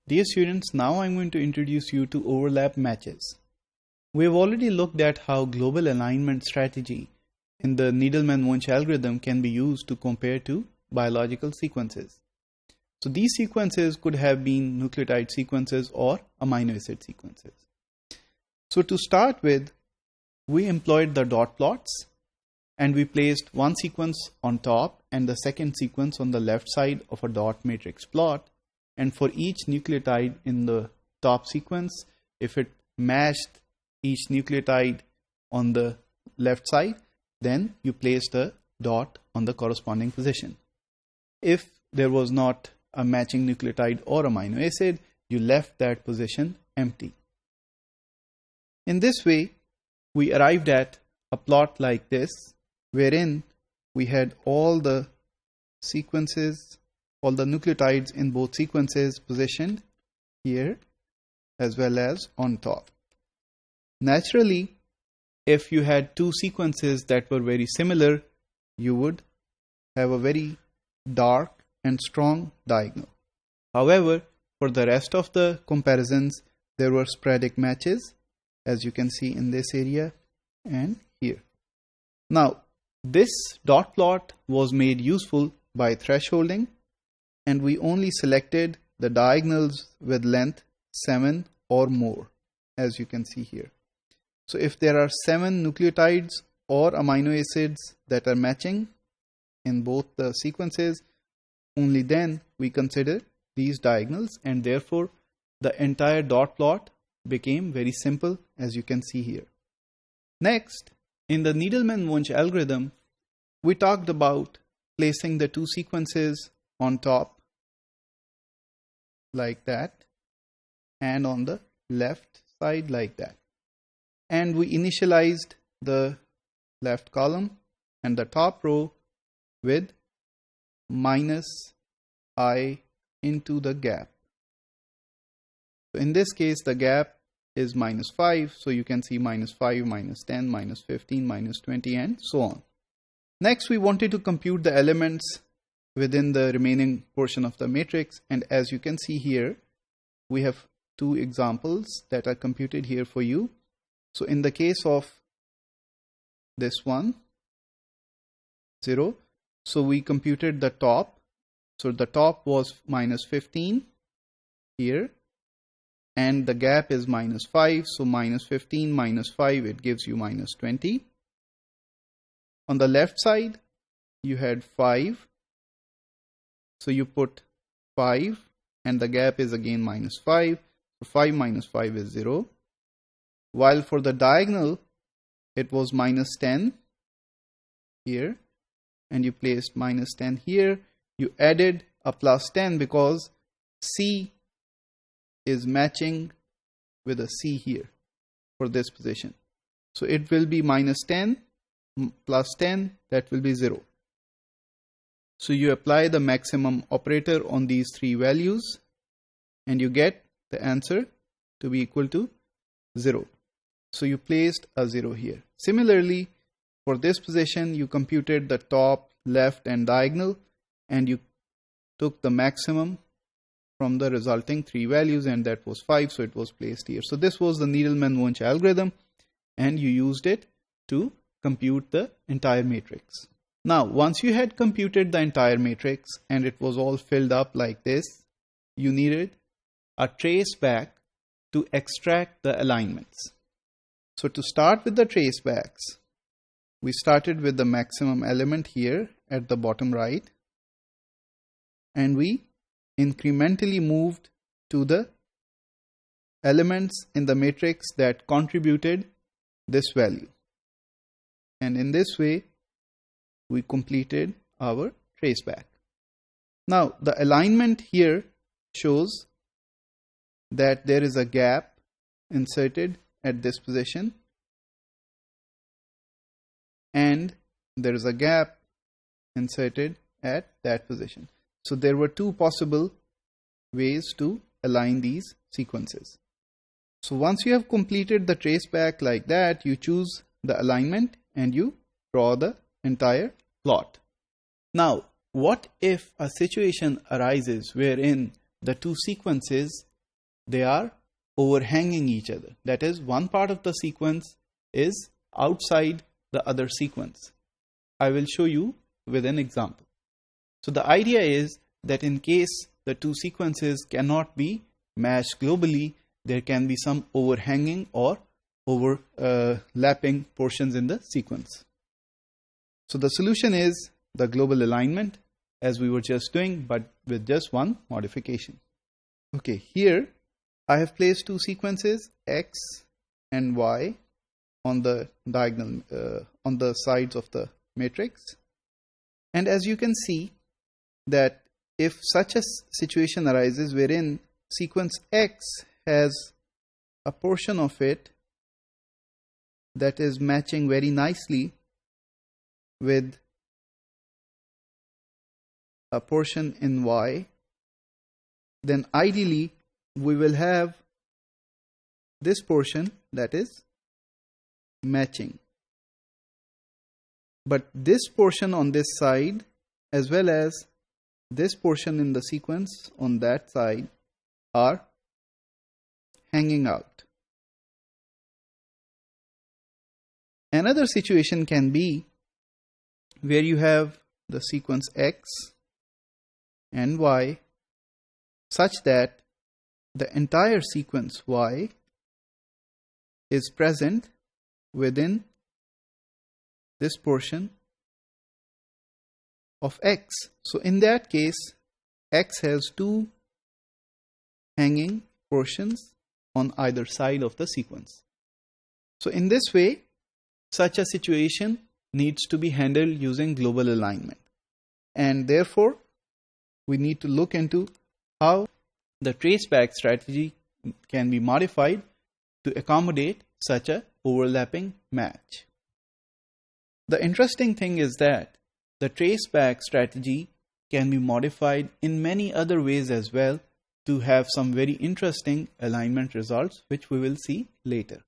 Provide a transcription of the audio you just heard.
Dear students, now I'm going to introduce you to overlap matches. We have already looked at how global alignment strategy in the Needleman-Wunsch algorithm can be used to compare two biological sequences. So these sequences could have been nucleotide sequences or amino acid sequences. So to start with, we employed the dot plots and we placed one sequence on top and the second sequence on the left side of a dot matrix plot. And for each nucleotide in the top sequence, if it matched each nucleotide on the left side, then you placed a dot on the corresponding position. If there was not a matching nucleotide or amino acid, you left that position empty. In this way, we arrived at a plot like this, wherein we had all the sequences, all the nucleotides in both sequences positioned here as well as on top. Naturally, if you had two sequences that were very similar, you would have a very dark and strong diagonal. However, for the rest of the comparisons, there were sporadic matches, as you can see in this area and here. Now, this dot plot was made useful by thresholding, and we only selected the diagonals with length 7 or more, as you can see here. So if there are 7 nucleotides or amino acids that are matching in both the sequences, only then we consider these diagonals, and therefore the entire dot plot became very simple, as you can see here. Next, in the Needleman-Wunsch algorithm, we talked about placing the two sequences on top like that and on the left side like that. And we initialized the left column and the top row with -I into the gap. So in this case, the gap is -5, so you can see -5, -10, -15, -20, and so on. Next, we wanted to compute the elements within the remaining portion of the matrix, and as you can see here, we have two examples that are computed here for you. So in the case of this one, 0, so we computed the top. So the top was -15 here, and the gap is -5, so -15 -5, it gives you -20. On the left side, you had 5, so you put 5, and the gap is again -5, so 5 -5 is 0. While for the diagonal, it was -10 here, and you placed -10 here. You added a +10 because C is matching with a C here for this position. So it will be -10 +10, that will be 0. So you apply the maximum operator on these three values and you get the answer to be equal to 0. So you placed a 0 here. Similarly, for this position, you computed the top, left, and diagonal, and you took the maximum from the resulting three values, and that was 5, so it was placed here. So this was the Needleman-Wunsch algorithm, and you used it to compute the entire matrix. Now, once you had computed the entire matrix and it was all filled up like this, you needed a traceback to extract the alignments. So to start with the tracebacks, we started with the maximum element here at the bottom right, and we incrementally moved to the elements in the matrix that contributed this value. And in this way, we completed our traceback. Now, the alignment here shows that there is a gap inserted at this position, and there is a gap inserted at that position. So there were two possible ways to align these sequences. So once you have completed the traceback like that, you choose the alignment and you draw the entire plot. Now, what if a situation arises wherein the two sequences they are overhanging each other. That is, one part of the sequence is outside the other sequence. I will show you with an example. So the idea is that in case the two sequences cannot be matched globally, there can be some overhanging or overlapping portions in the sequence. So the solution is the global alignment, as we were just doing, but with just one modification. Okay, here I have placed two sequences, X and Y, on the diagonal, on the sides of the matrix. And as you can see that if such a situation arises wherein sequence X has a portion of it that is matching very nicely with a portion in Y, then ideally we will have this portion that is matching. But this portion on this side as well as this portion in the sequence on that side are hanging out. Another situation can be where you have the sequence X and Y such that the entire sequence Y is present within this portion of X. So in that case, X has two hanging portions on either side of the sequence. So in this way, such a situation needs to be handled using global alignment. And therefore, we need to look into how the traceback strategy can be modified to accommodate such a overlapping match. The interesting thing is that the traceback strategy can be modified in many other ways as well to have some very interesting alignment results, which we will see later.